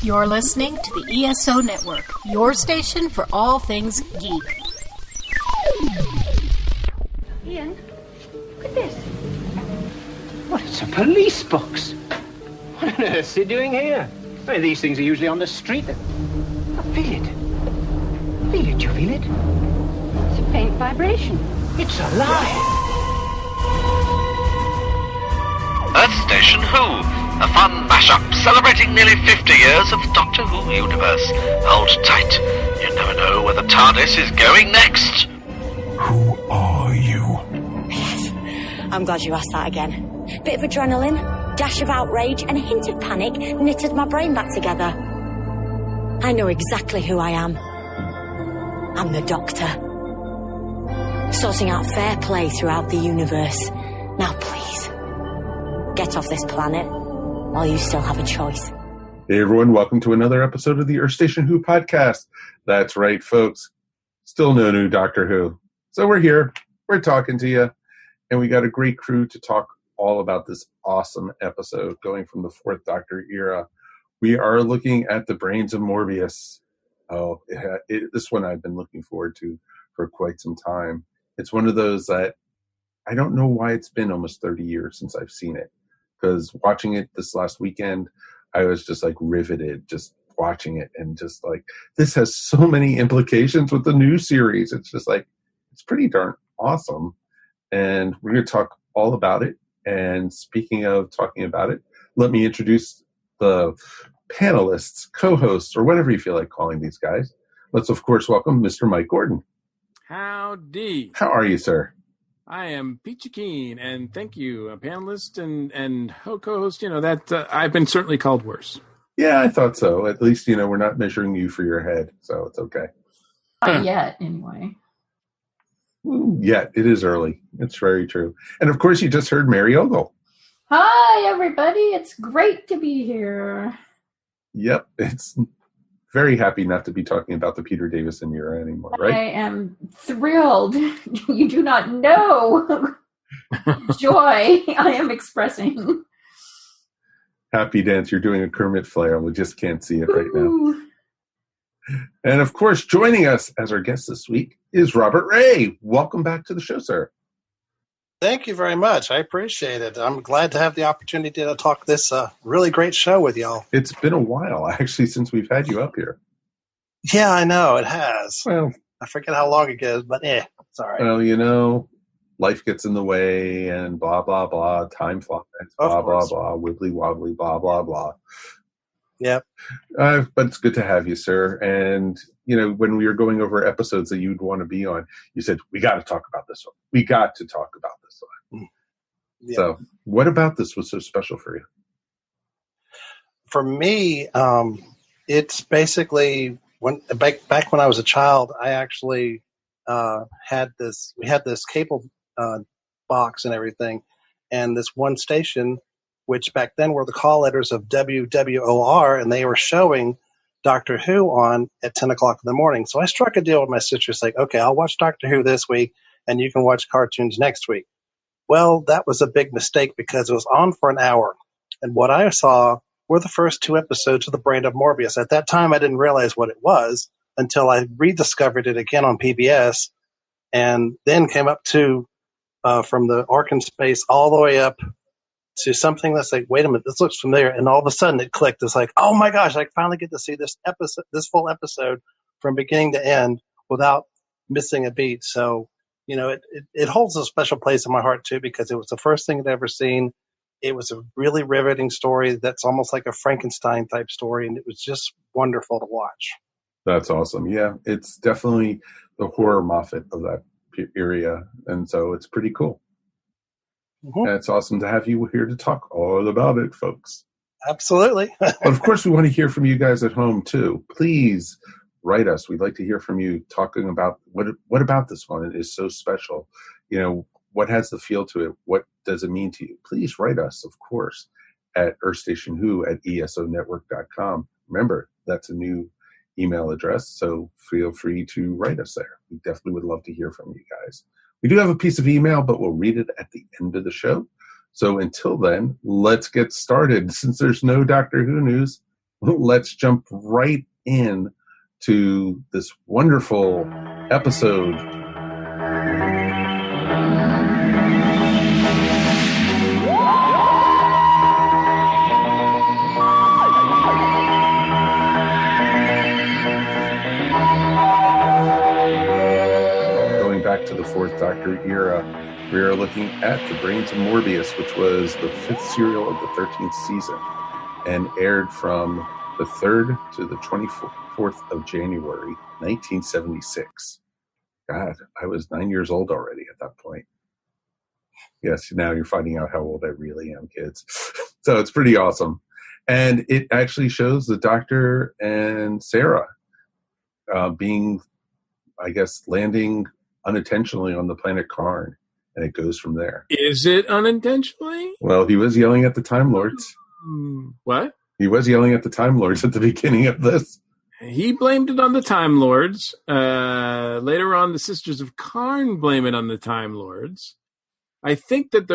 You're listening to the ESO Network, your station for all things geek. Ian, look at this. What, it's a police box? What on earth is he doing here? I mean, these things are usually on the street. I feel it. Feel it, you feel it? It's a faint vibration. It's alive. Earth Station Who, a fun mashup celebrating nearly 50 years of Doctor Who universe. Hold tight, you never know where the TARDIS is going next. Who are you? Yes, I'm glad you asked that again. Bit of adrenaline, dash of outrage, and a hint of panic knitted my brain back together. I know exactly who I am. I'm the Doctor. Sorting out fair play throughout the universe. Now please, get off this planet while you still have a choice. Hey everyone, welcome to another episode of the Earth Station Who podcast. That's right, folks. Still no new Doctor Who. So we're here, we're talking to you, and we got a great crew to talk all about this awesome episode going from the Fourth Doctor era. We are looking at the brains of Morbius. Oh, this one I've been looking forward to for quite some time. It's one of those that I don't know why it's been almost 30 years since I've seen it. Because watching it this last weekend, I was just like riveted just watching it and just like, this has so many implications with the new series. It's just like, it's pretty darn awesome. And we're going to talk all about it. And speaking of talking about it, let me introduce the panelists, co-hosts, or whatever you feel like calling these guys. Let's, of course, welcome Mr. Mike Gordon. Howdy. How are you, sir? I am peachy keen, and thank you, a panelist and co-host. You know, that I've been certainly called worse. Yeah, I thought so. At least, you know, we're not measuring you for your head, so it's okay. Not yet, anyway. Yet. It is early. It's very true. And, of course, you just heard Mary Ogle. Hi, everybody. It's great to be here. Yep. It's very happy not to be talking about the Peter Davison era anymore, right? I am thrilled. You do not know joy I am expressing. Happy dance. You're doing a Kermit flair. We just can't see it right now. And, of course, joining us as our guest this week is Robert Ray. Welcome back to the show, sir. Thank you very much. I appreciate it. I'm glad to have the opportunity to talk this really great show with y'all. It's been a while, actually, since we've had you up here. Yeah, I know. It has. Well, I forget how long it goes, but it's all right. Well, you know, life gets in the way and blah, blah, blah. Time flies, blah, blah, blah. Wibbly wobbly, blah, blah, blah. Yep. But it's good to have you, sir. And, you know, when we were going over episodes that you'd want to be on, you said, we got to talk about this one. We got to talk about this one. Yep. So what about this was so special for you? For me, it's basically back when I was a child, I actually we had this cable box and everything, and this one station, which back then were the call letters of WWOR, and they were showing Doctor Who on at 10 o'clock in the morning. So I struck a deal with my sister, saying, okay, I'll watch Doctor Who this week, and you can watch cartoons next week. Well, that was a big mistake because it was on for an hour. And what I saw were the first two episodes of The Brain of Morbius. At that time, I didn't realize what it was until I rediscovered it again on PBS, and then came up to from the Ark in Space all the way up to something that's like, wait a minute, this looks familiar. And all of a sudden it clicked. It's like, oh my gosh, I finally get to see this episode, this full episode from beginning to end without missing a beat. So, you know, it holds a special place in my heart too, because it was the first thing I'd ever seen. It was a really riveting story that's almost like a Frankenstein type story. And it was just wonderful to watch. That's awesome. Yeah, it's definitely the horror Moffat of that area. And so it's pretty cool. Mm-hmm. And it's awesome to have you here to talk all about it, folks. Absolutely. But of course, we want to hear from you guys at home, too. Please write us. We'd like to hear from you talking about what about this one is so special. You know, what has the feel to it? What does it mean to you? Please write us, of course, at earthstationwho@esonetwork.com. Remember, that's a new email address, so feel free to write us there. We definitely would love to hear from you guys. We do have a piece of email, but we'll read it at the end of the show. So until then, let's get started. Since there's no Doctor Who news, let's jump right in to this wonderful episode. Going back to the Fourth Doctor era, we are looking at The Brains of Morbius, which was the 5th serial of the 13th season and aired from the 3rd to the 24th of January, 1976. God, I was 9 years old already at that point. Yes, now you're finding out how old I really am, kids. So it's pretty awesome. And it actually shows the Doctor and Sarah being, I guess, landing unintentionally on the planet Karn. And it goes from there. Is it unintentionally? Well, he was yelling at the Time Lords. What? He was yelling at the Time Lords at the beginning of this. He blamed it on the Time Lords. Later on, the Sisters of Karn blame it on the Time Lords. I think that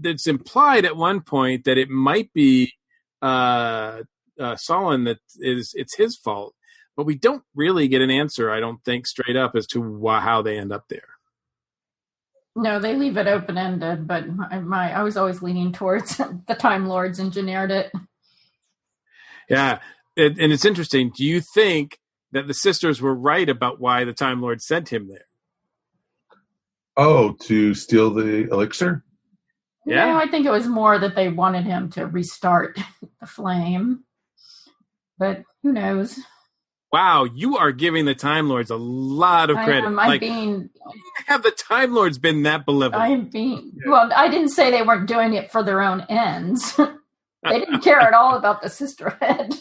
it's implied at one point that it might be Solon that it's his fault, but we don't really get an answer. I don't think straight up as to how they end up there. No, they leave it open-ended, but I was always leaning towards the Time Lords engineered it. Yeah, and it's interesting. Do you think that the sisters were right about why the Time Lord sent him there? Oh, to steal the elixir? Yeah. No, I think it was more that they wanted him to restart the flame. But who knows? Wow, you are giving the Time Lords a lot of credit. Have the Time Lords been that benevolent? Well, I didn't say they weren't doing it for their own ends. They didn't care at all about the sisterhood.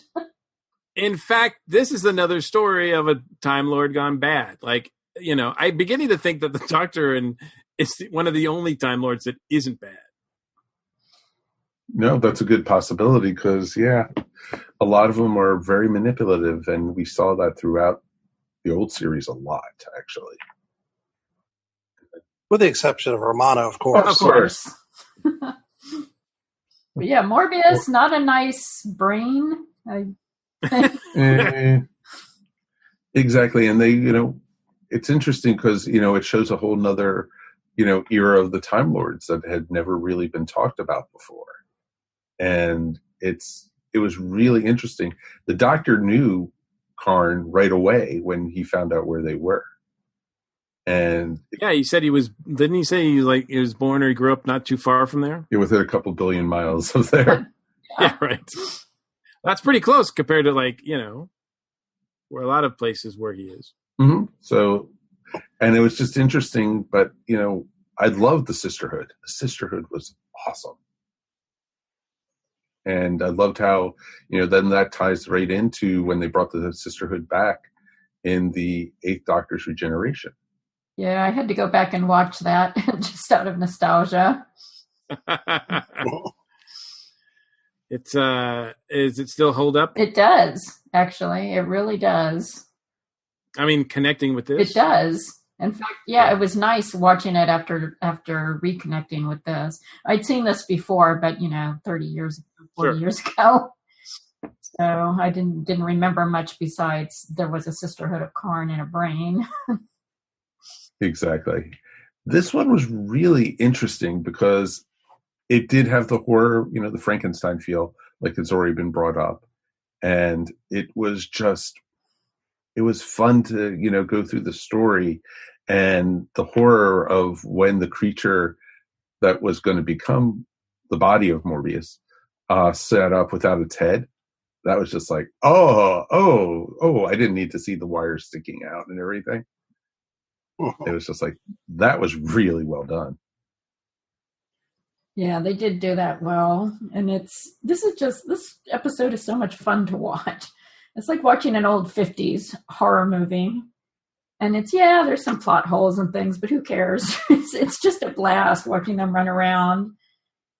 In fact, this is another story of a Time Lord gone bad. I'm beginning to think that the Doctor is one of the only Time Lords that isn't bad. No, that's a good possibility because, a lot of them are very manipulative, and we saw that throughout the old series a lot, actually. With the exception of Romano, of course. Of course. But yeah, Morbius, not a nice brain. Exactly, and they, it's interesting because, it shows a whole nother, era of the Time Lords that had never really been talked about before. And it was really interesting. The Doctor knew Karn right away when he found out where they were. And he said didn't he say he was born or he grew up not too far from there? Yeah, within a couple billion miles of there. Yeah, right. That's pretty close compared to where a lot of places where he is. Mm-hmm. So, and it was just interesting, but I loved the Sisterhood. The Sisterhood was awesome. And I loved how, then that ties right into when they brought the Sisterhood back in the 8th Doctor's regeneration. Yeah, I had to go back and watch that just out of nostalgia. Is it still hold up? It does, actually. It really does. I mean, connecting with this? It does. In fact, it was nice watching it after reconnecting with this. I'd seen this before, but 30 years, 40 years ago. So I didn't remember much besides there was a Sisterhood of Karn in a brain. Exactly. This one was really interesting because it did have the horror, the Frankenstein feel, like it's already been brought up. And it was fun to, go through the story and the horror of when the creature that was going to become the body of Morbius set up without its head. That was just like, oh, I didn't need to see the wires sticking out and everything. It was just like, that was really well done. Yeah, they did do that well. And this episode is so much fun to watch. It's like watching an old 50s horror movie. And there's some plot holes and things, but who cares? It's just a blast watching them run around.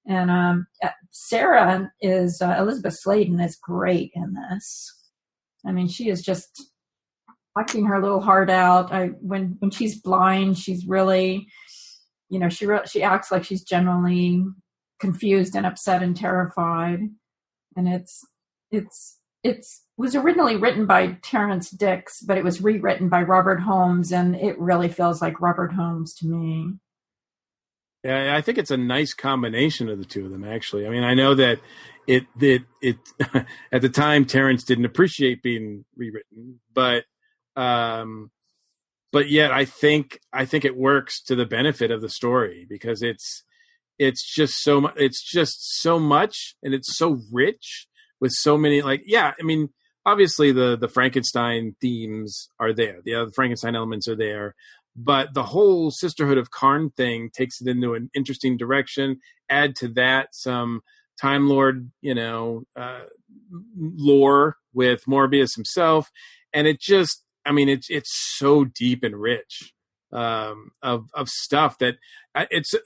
And Sarah is, Elizabeth Sladen is great in this. I mean, she is just acting her little heart out. When she's blind, she's really, she acts like she's genuinely confused and upset and terrified. And It was originally written by Terrence Dix, but it was rewritten by Robert Holmes, and it really feels like Robert Holmes to me. Yeah, I think it's a nice combination of the two of them, actually. I mean, I know that it at the time Terrence didn't appreciate being rewritten, but yet I think it works to the benefit of the story because it's just so much. It's just so much, and it's so rich with so many. Like, yeah, I mean, obviously the Frankenstein themes are there, the other Frankenstein elements are there, but the whole Sisterhood of Karn thing takes it into an interesting direction. Add to that some Time Lord, lore with Morbius himself, and it just, I mean, it's so deep and rich of stuff that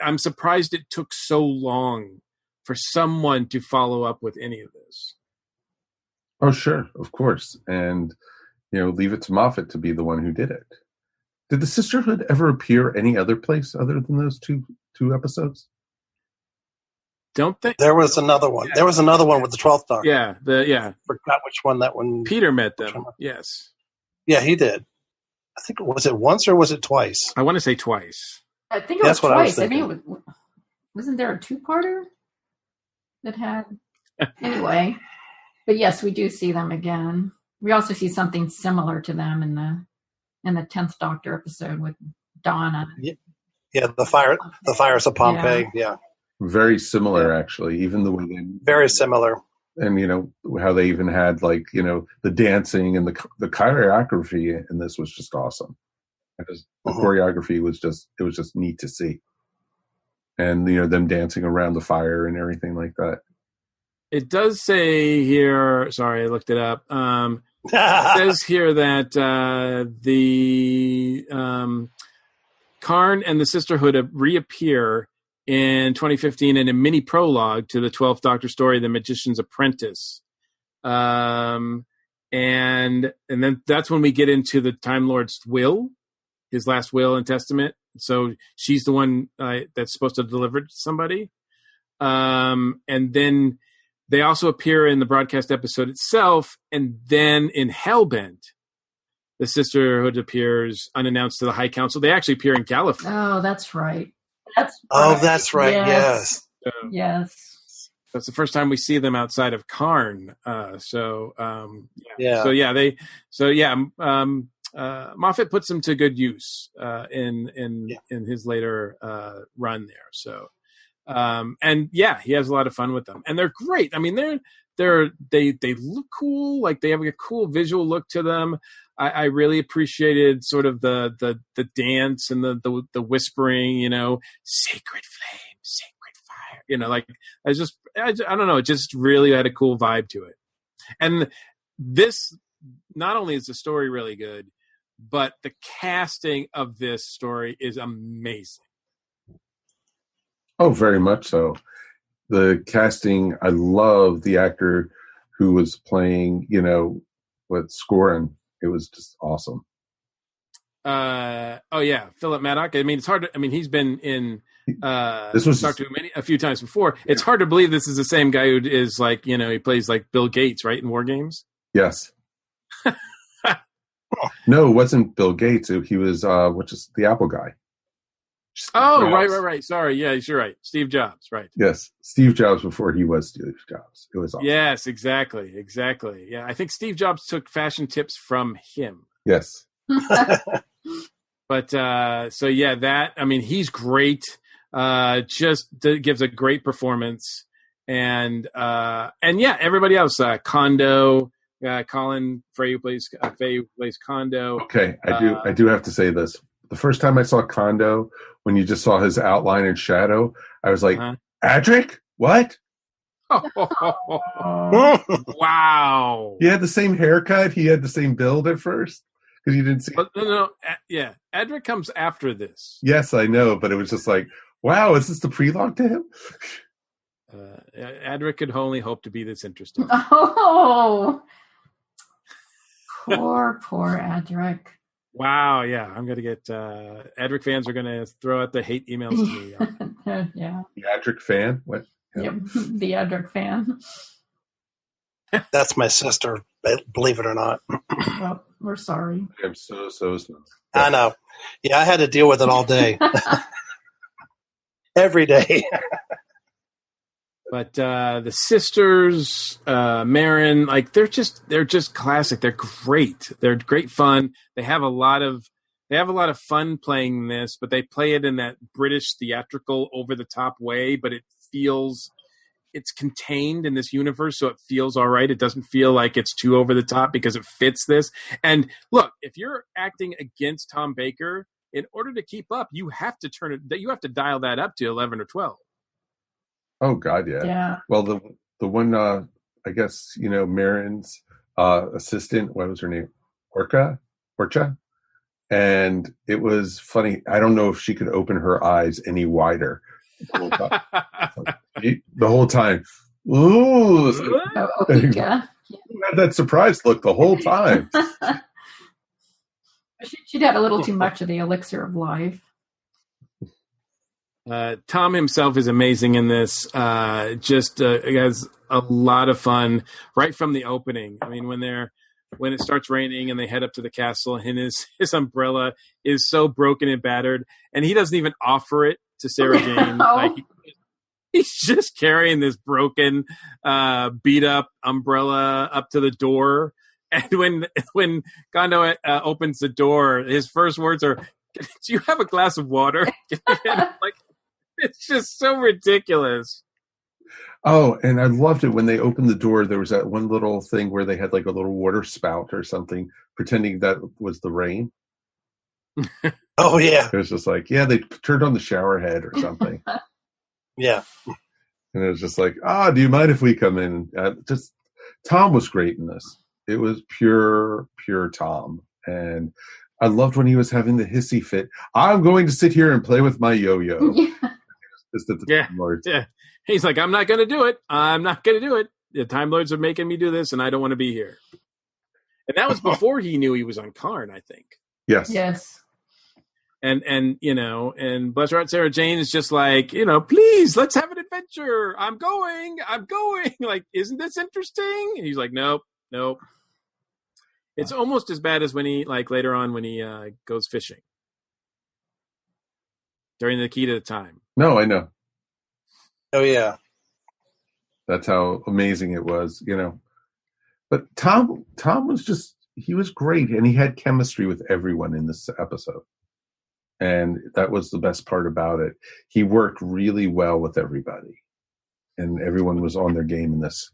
I'm surprised it took so long for someone to follow up with any of this. Oh, sure, of course, and leave it to Moffat to be the one who did it. Did the Sisterhood ever appear any other place other than those two episodes? Don't think there was another one. Yeah. There was another one with the 12th Doctor. Yeah. Forgot which one that one. Peter met them. Yes. Yeah, he did. I think was it once or was it twice? I want to say twice. I think it was twice. I mean, wasn't there a two-parter that had anyway? But yes, we do see them again. We also see something similar to them in the 10th Doctor episode with Donna. Yeah, the fires of Pompeii. Yeah. Very similar, actually. Even the way they very similar, and how they even had the dancing and the choreography in this was just awesome. Because the choreography was just neat to see, and them dancing around the fire and everything like that. It does say here. Sorry, I looked it up. It says here that the Karn and the Sisterhood reappear in 2015 in a mini prologue to the 12th Doctor story, The Magician's Apprentice. And then that's when we get into the Time Lord's will, his last will and testament. So she's the one that's supposed to deliver it to somebody. And then they also appear in the broadcast episode itself, and then in Hellbent, the Sisterhood appears unannounced to the High Council. They actually appear in Gallifrey. Oh, that's right. That's right. Yes. Yes. That's the first time we see them outside of Karn. Moffat puts them to good use in his later run there. So. He has a lot of fun with them, and they're great. I mean, they look cool. Like, they have a cool visual look to them. I really appreciated sort of the dance and the whispering, sacred flame, sacred fire, I don't know. It just really had a cool vibe to it. And this, not only is the story really good, but the casting of this story is amazing. Oh, very much so. The casting, I love the actor who was playing, Scorin. It was just awesome. Philip Maddock. I mean, it's hard to, he's been in this was talked to him a few times before. It's hard to believe this is the same guy who is he plays like Bill Gates, right, in War Games? Yes. No, it wasn't Bill Gates. He was which is the Apple guy. Oh, right. Sorry. Yeah, you're right. Steve Jobs, right. Yes. Steve Jobs before he was Steve Jobs. It was awesome. Yes, exactly. Yeah, I think Steve Jobs took fashion tips from him. Yes. But, he's great. Just gives a great performance. And everybody else, Kondo, Colin Frey, who plays Kondo. Okay, I do have to say this. The first time I saw Kondo, when you just saw his outline and shadow, I was like, Adric? What? Wow. He had the same haircut. He had the same build at first. Because you didn't see yeah. Adric comes after this. Yes, I know. But it was just like, wow, is this the prelogue to him? Adric could only hope to be this interesting. Oh. Poor Adric. Wow, yeah. I'm going to get... Adric fans are going to throw out the hate emails to me. Yeah. The Adric fan? What? Yep, the Adric fan. That's my sister, believe it or not. Well, we're sorry. I'm so sorry. I know. Yeah, I had to deal with it all day. Every day. But the sisters, Marin, like they're just classic. They're great. They're great fun. They have a lot of fun playing this, but they play it in that British theatrical over the top way, but it's contained in this universe, so it feels all right. It doesn't feel like it's too over the top because it fits this. And look, if you're acting against Tom Baker, in order to keep up, you have to dial that up to 11 or 12. Oh God, yeah. Yeah. Well, the one I guess Marin's assistant, what was her name? Orcha, and it was funny. I don't know if she could open her eyes any wider the whole time. Ooh, Orcha. You had that surprised look the whole time. She'd had a little too much of the elixir of life. Tom himself is amazing in this. Just has a lot of fun right from the opening. I mean, when it starts raining and they head up to the castle, and his umbrella is so broken and battered, and he doesn't even offer it to Sarah Jane. Like, he's just carrying this broken, beat up umbrella up to the door. And when Gondo opens the door, his first words are, "Do you have a glass of water?" Like, it's just so ridiculous. Oh, and I loved it when they opened the door. There was that one little thing where they had like a little water spout or something, pretending that was the rain. Oh yeah, it was just like, yeah, they turned on the shower head or something. Yeah, and it was just like, do you mind if we come in? Just Tom was great in this. It was pure Tom, and I loved when he was having the hissy fit. I'm going to sit here and play with my yo-yo. Yeah. He's like, I'm not going to do it. I'm not going to do it. The Time Lords are making me do this, and I don't want to be here. And that was before he knew he was on Karn, I think. Yes. And bless her heart, Sarah Jane is just like, please, let's have an adventure. I'm going. Like, isn't this interesting? And he's like, nope. It's almost as bad as when he, like, later on when he goes fishing during the Key to the Time. No, I know. Oh yeah. That's how amazing it was, But Tom was he was great, and he had chemistry with everyone in this episode. And that was the best part about it. He worked really well with everybody, and everyone was on their game in this.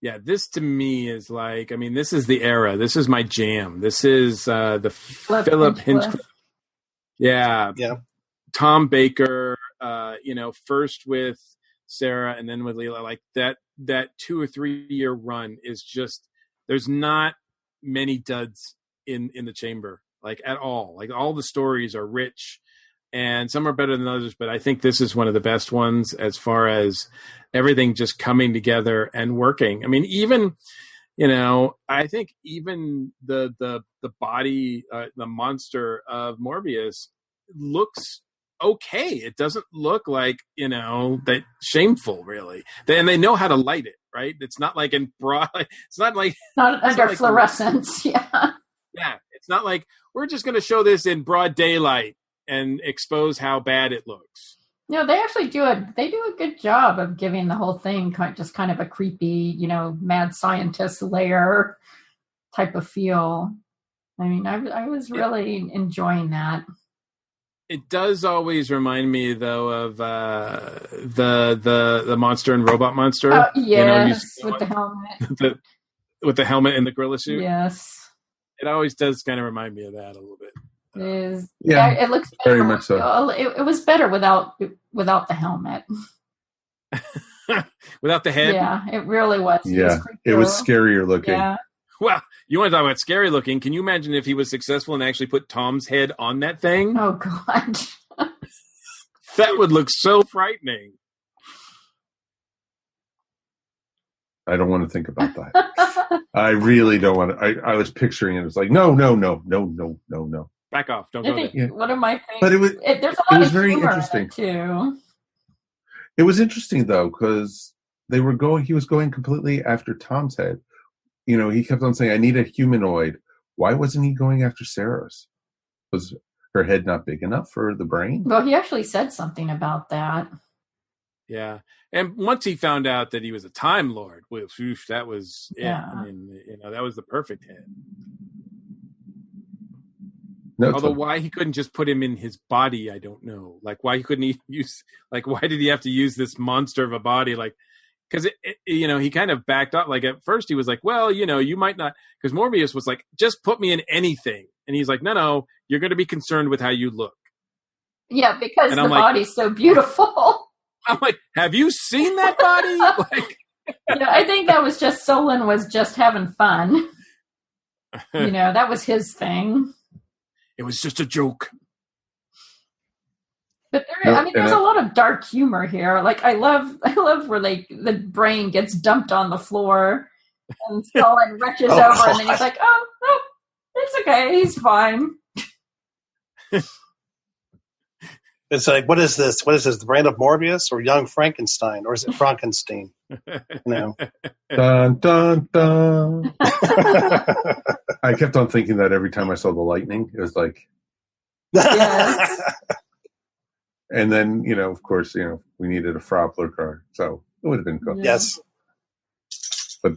Yeah, this to me is like, I mean, this is the era. This is my jam. This is the Philip Hinchcliffe. Yeah. Tom Baker, first with Sarah and then with Leela. Like that 2 or 3 year run is just, there's not many duds in the chamber, like at all. Like all the stories are rich, and some are better than others, but I think this is one of the best ones as far as everything just coming together and working. I mean, even, I think even the body, the monster of Morbius looks okay. It doesn't look like, that shameful, really. And they know how to light it, right? It's not like in broad, it's not under fluorescence. Yeah. Yeah. It's not like we're just going to show this in broad daylight and expose how bad it looks. No, they actually do a good job of giving the whole thing just kind of a creepy, mad scientist lair type of feel. I mean, I was really enjoying that. It does always remind me, though, of the Monster and Robot Monster. Yes, with the helmet. With the helmet and the gorilla suit. Yes. It always does kind of remind me of that a little bit. It is. Yeah, it looks better. Very much so. It was better without the helmet. Without the head? Yeah, it really was. Yeah, it was scarier looking. Yeah. Well, you want to talk about scary looking. Can you imagine if he was successful and actually put Tom's head on that thing? Oh, God. That would look so frightening. I don't want to think about that. I really don't want to. I was picturing it. It's like, no. Back off. Don't go there. Yeah. One of my things. But there's a lot of very interesting too. It was interesting, though, because he was going completely after Tom's head. He kept on saying, I need a humanoid. Why wasn't he going after Sarah's? Was her head not big enough for the brain? Well, he actually said something about that. Yeah. And once he found out that he was a Time Lord, that was it. Yeah. I mean, that was the perfect head. No, although why he couldn't just put him in his body, I don't know. Like why he couldn't use, like why did he have to use this monster of a body? Like, because he kind of backed up. Like at first he was like, well, you might not, because Morbius was like, just put me in anything, and he's like, no, you're going to be concerned with how you look. Yeah, because and the body's so beautiful. I'm like, have you seen that body? Like, I think that was just Solon was just having fun. That was his thing. It was just a joke. But there's a lot of dark humor here. Like I love where like the brain gets dumped on the floor and Solon retches over God. And then he's like, oh, it's okay, he's fine. It's like, what is this? What is this? The brain of Morbius or Young Frankenstein, or is it Frankenstein? Dun dun dun. I kept on thinking that every time I saw the lightning. It was like, yes. And then of course, we needed a Froppler car, so it would have been cool. Yes. But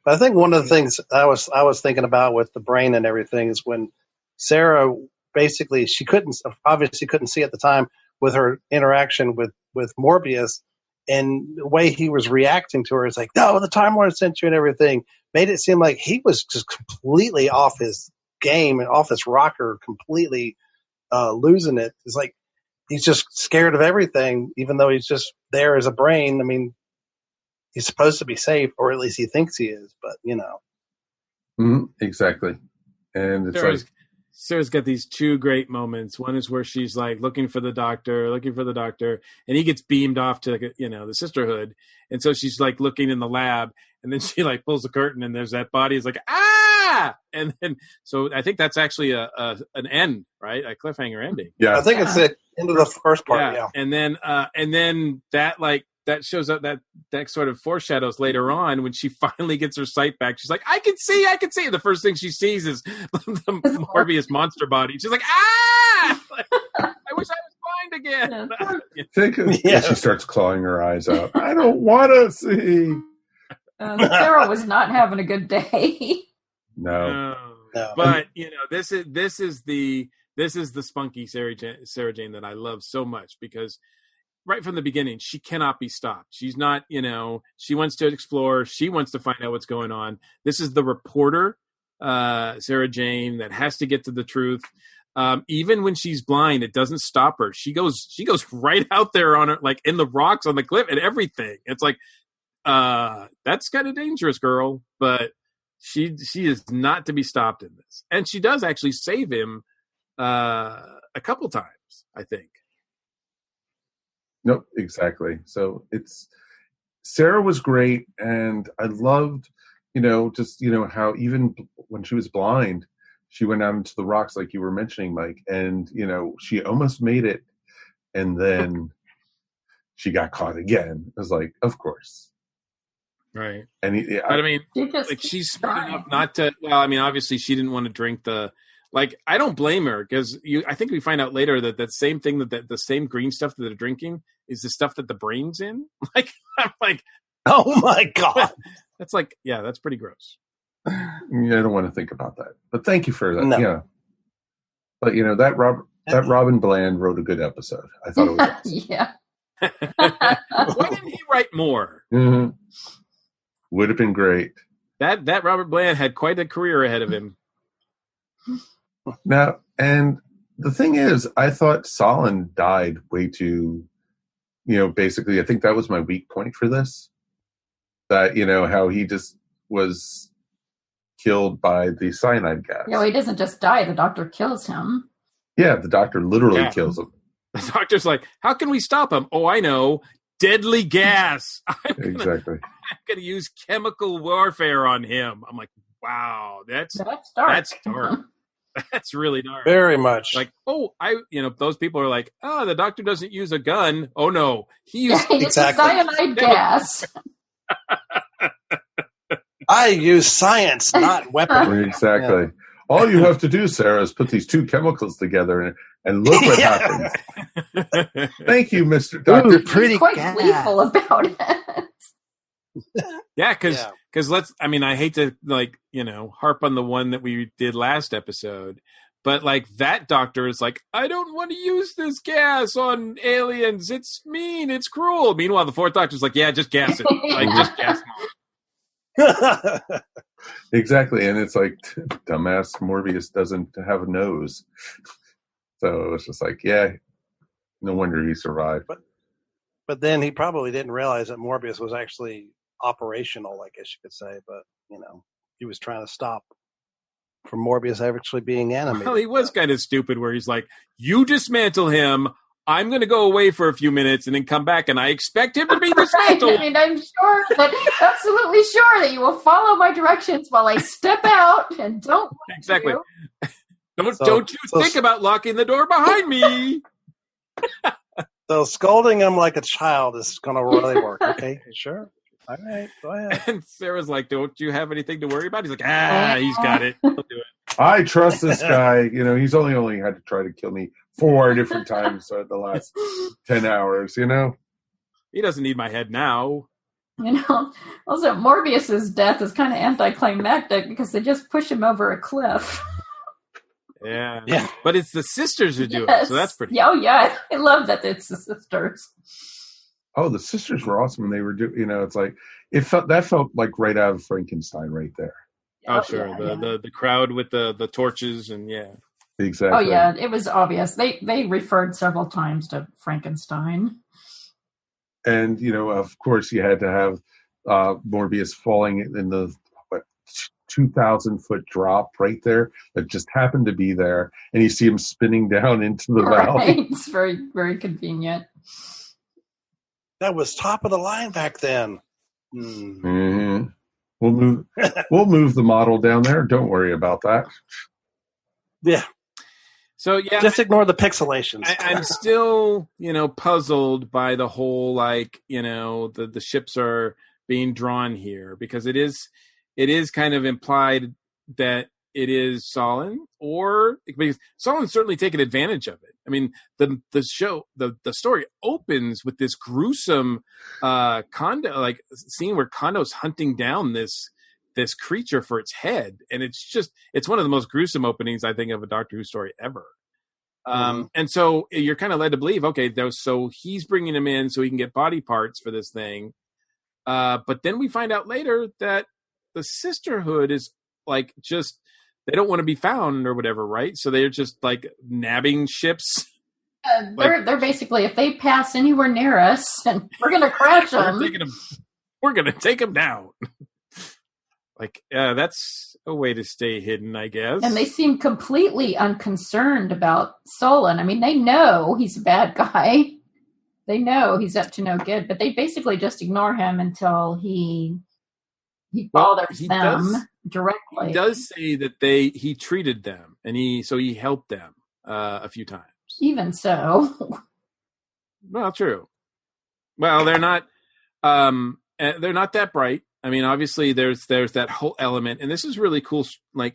I think one of the things I was thinking about with the brain and everything is when Sarah basically obviously couldn't see at the time with her interaction with Morbius, and the way he was reacting to her is like, no, the Time Lord sent you and everything, made it seem like he was just completely off his game and off his rocker, completely losing it. It's like he's just scared of everything, even though he's just there as a brain. I mean, he's supposed to be safe, or at least he thinks he is, but Exactly. And it's Sarah's got these two great moments. One is where she's like looking for the doctor, and he gets beamed off to the sisterhood. And so she's like looking in the lab, and then she like pulls the curtain, and there's that body. It's like, ah! And then, so I think that's actually an end, right? A cliffhanger ending. Yeah. I think it's the end of the first part. Yeah. And then that shows up, that sort of foreshadows later on when she finally gets her sight back. She's like, I can see. And the first thing she sees is the Morbius monster body. She's like, ah! I wish I was blind again. Yeah. She starts clawing her eyes out. I don't want to see. Sarah was not having a good day. No. But this is the spunky Sarah Jane that I love so much, because right from the beginning, she cannot be stopped. She's not, she wants to explore. She wants to find out what's going on. This is the reporter, Sarah Jane, that has to get to the truth. Even when she's blind, it doesn't stop her. She goes right out there on her, like in the rocks on the cliff and everything. It's like, that's kind of dangerous, girl. But she is not to be stopped in this. And she does actually save him a couple times, I think. Nope, exactly. So Sarah was great, and I loved, how even when she was blind, she went out into the rocks like you were mentioning, Mike, and she almost made it, and then she got caught again. It was like, of course, right? And but I mean, she's smart enough not to. Well, I mean, obviously, she didn't want to drink the. Like, I don't blame her, because I think we find out later that same thing, that the same green stuff that they're drinking is the stuff that the brain's in. Like, I'm like, oh my God. That's like, yeah, that's pretty gross. I don't want to think about that. But thank you for that. No. Yeah. But, that Robin Bland wrote a good episode. I thought it was awesome. Yeah. Why didn't he write more? Mm-hmm. Would have been great. That Robert Bland had quite a career ahead of him. Now, and the thing is, I thought Solon died way too, basically, I think that was my weak point for this. That, how he just was killed by the cyanide gas. Yeah, well, he doesn't just die. The doctor kills him. Yeah, the doctor literally kills him. The doctor's like, how can we stop him? Oh, I know. Deadly gas. Exactly. I'm going to use chemical warfare on him. I'm like, wow, that's dark. That's dark. That's really dark. Very much. Like, those people are like, oh, the doctor doesn't use a gun. Oh no, he uses cyanide gas. I use science, not weaponry. Exactly. Yeah. All you have to do, Sarah, is put these two chemicals together and look what happens. Thank you, Mr. Doctor. He's quite gleeful about it. Yeah, because I hate to harp on the one that we did last episode, but like that doctor is like, I don't want to use this gas on aliens. It's mean. It's cruel. Meanwhile, the fourth doctor's like, yeah, just gas it. Like, just gas it. Exactly, and it's like, dumbass Morbius doesn't have a nose. So it's just like, yeah, no wonder he survived. But then he probably didn't realize that Morbius was actually operational, I guess you could say. But, he was trying to stop from Morbius actually being animated. Well, he was kind of stupid where he's like, you dismantle him, I'm going to go away for a few minutes and then come back, and I expect him to be dismantled. And I'm absolutely sure that you will follow my directions while I step out and don't want exactly. to. Don't you think about locking the door behind me. So scolding him like a child is going to really work. Okay, sure. All right, go ahead. And Sarah's like, don't you have anything to worry about? He's like, he's got it. He'll do it. I trust this guy. He's only had to try to kill me 4 different times in the last 10 hours, He doesn't need my head now. Also, Morbius's death is kind of anticlimactic because they just push him over a cliff. Yeah. But it's the sisters who do it, so that's pretty cool. Oh, yeah. I love that it's the sisters. Oh, the sisters were awesome. And they were it's like, that felt like right out of Frankenstein right there. Oh, sure. Yeah, the crowd with the torches and Exactly. Oh, yeah. It was obvious. They referred several times to Frankenstein. And, of course, you had to have Morbius falling in the 2,000-foot drop right there that just happened to be there. And you see him spinning down into the valley. It's very, very convenient. That was top of the line back then. Mm-hmm. We'll move the model down there. Don't worry about that. Yeah. So just ignore the pixelations. I'm still, puzzled by the whole the ships are being drawn here because it is kind of implied that it is Solon, or because Solon's certainly taken advantage of it. I mean, the story opens with this gruesome Kondo scene where Kondo's hunting down this creature for its head, and it's one of the most gruesome openings I think of a Doctor Who story ever. And so you're kind of led to believe, okay, so he's bringing him in so he can get body parts for this thing. But then we find out later that the sisterhood is they don't want to be found or whatever, right? So they're just nabbing ships. They're basically, if they pass anywhere near us, and we're going to crash them. We're going to take them down. That's a way to stay hidden, I guess. And they seem completely unconcerned about Solon. I mean, they know he's a bad guy. They know he's up to no good, but they basically just ignore him until he bothers them directly. He does say that he treated them, and he helped them a few times. Even so. Well, true. Well, they're not that bright. I mean, obviously, there's that whole element, and this is really cool,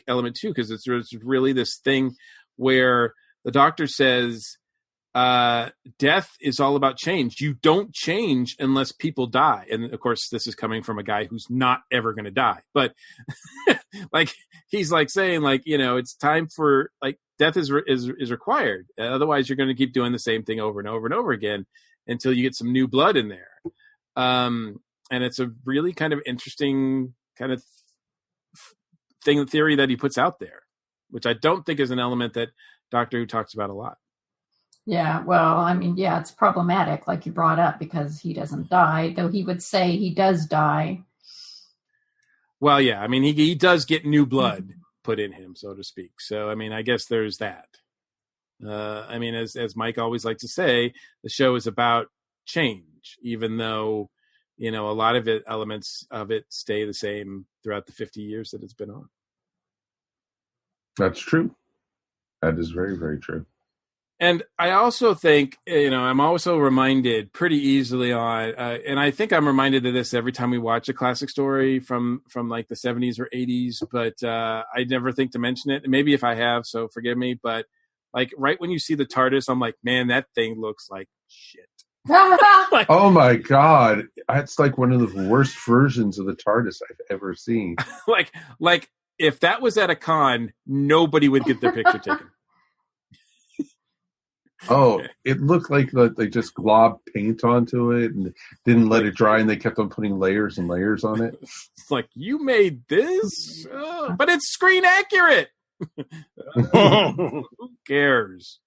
element too, because it's really this thing where the Doctor says, death is all about change. You don't change unless people die. And of course, this is coming from a guy who's not ever going to die. But he's saying it's time for death is required. Otherwise, you're going to keep doing the same thing over and over and over again until you get some new blood in there. And it's a really kind of interesting kind of theory that he puts out there, which I don't think is an element that Doctor Who talks about a lot. Yeah, well, I mean, yeah, it's problematic, like you brought up, because he doesn't die, though he would say he does die. Well, yeah, I mean, he does get new blood put in him, so to speak. So, I mean, I guess there's that. I mean, as Mike always likes to say, the show is about change, even though, a lot of elements of it stay the same throughout the 50 years that it's been on. That's true. That is very, very true. And I also think, I'm also reminded pretty easily and I think I'm reminded of this every time we watch a classic story from like the 70s or 80s, but I never think to mention it. Maybe if I have, so forgive me. But like right when you see the TARDIS, I'm like, man, that thing looks like shit. Like, oh my God. That's like one of the worst versions of the TARDIS I've ever seen. like if that was at a con, nobody would get their picture taken. Oh, it looked like they just globbed paint onto it and didn't let it dry, and they kept on putting layers and layers on it. It's like, you made this? But it's screen accurate. Who cares?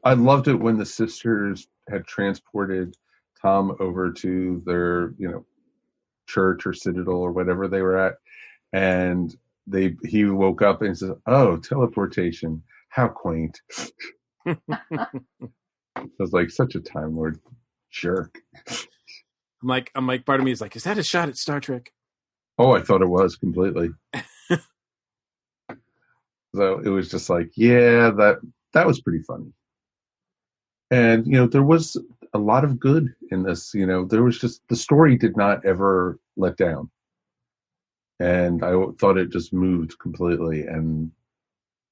I loved it when the sisters had transported Tom over to their, church or citadel or whatever they were at, and he woke up and said, "Oh, teleportation. How quaint." I was like, such a Time Lord jerk. I'm like, part of me is like, is that a shot at Star Trek? Oh, I thought it was completely. So it was just like, yeah, that was pretty funny. And, there was a lot of good in this. There was just, the story did not ever let down. And I thought it just moved completely. And